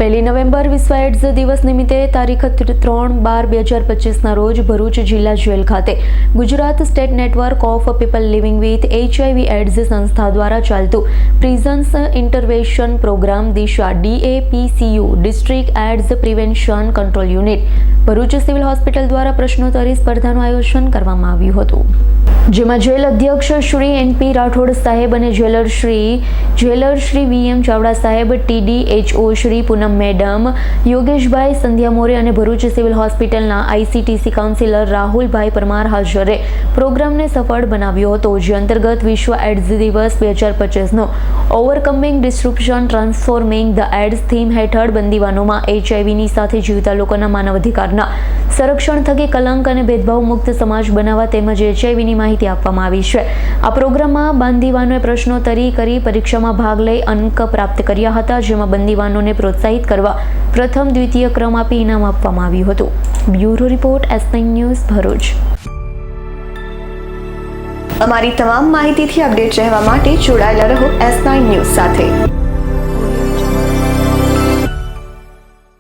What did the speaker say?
પહેલી નવેમ્બર વિશ્વ એડ્સ દિવસ નિમિત્તે તારીખ 3/12/2025 રોજ ભરૂચ જિલ્લા જેલ ખાતે Gujarat state network of people living with HIV AIDS સંસ્થા દ્વારા ચાલતું prisons intervention programme Disha DAPCU district AIDS prevention control unit Bharuch civil hospital દ્વારા પ્રશ્નોત્તરી સ્પર્ધાનું આયોજન કરવામાં આવ્યું હતું, જેમાં જેલ અધ્યક્ષ શ્રી NP રાઠોડ સાહેબ અને જેલર શ્રી VM ચાવડા સાહેબ, TDHO શ્રી પૂનમ મેડમ, યોગેશભાઈ સંધ્યા મોરે અને ભરૂચ સિવિલ હોસ્પિટલના ICTC કાઉન્સિલર રાહુલભાઈ પરમાર હાજરે પ્રોગ્રામને સફળ બનાવ્યો હતો, જે અંતર્ગત વિશ્વ એડ્સ દિવસ 2025નો ઓવરકમિંગ ડિસ્ટ્રિપ્શન ટ્રાન્સફોર્મિંગ ધ એડ્સ થીમ હેઠળ બંદીવાનોમાં HIVની સાથે જીવતા લોકોના માનવ અધિકારના સંરક્ષણ થકી કલંક અને ભેદભાવ મુક્ત સમાજ બનાવવા તેમજ HIVની માહિતી આપવામાં આવી છે। આ પ્રોગ્રામમાં બંદીવાનોએ પ્રશ્નોત્તરી કરી પરીક્ષામાં ભાગ લઈ અંક પ્રાપ્ત કર્યા હતા, જેમાં બંદીવાનોને પ્રોત્સાહિત કરવા પ્રથમ દ્વિતીય ક્રમ આપી ઇનામ આપવામાં આવ્યું હતું। Bureau report S9 news Bharuch. અમારી તમામ માહિતીથી અપડેટ રહેવા માટે જોડાયેલા રહો S9 ન્યૂઝ સાથે।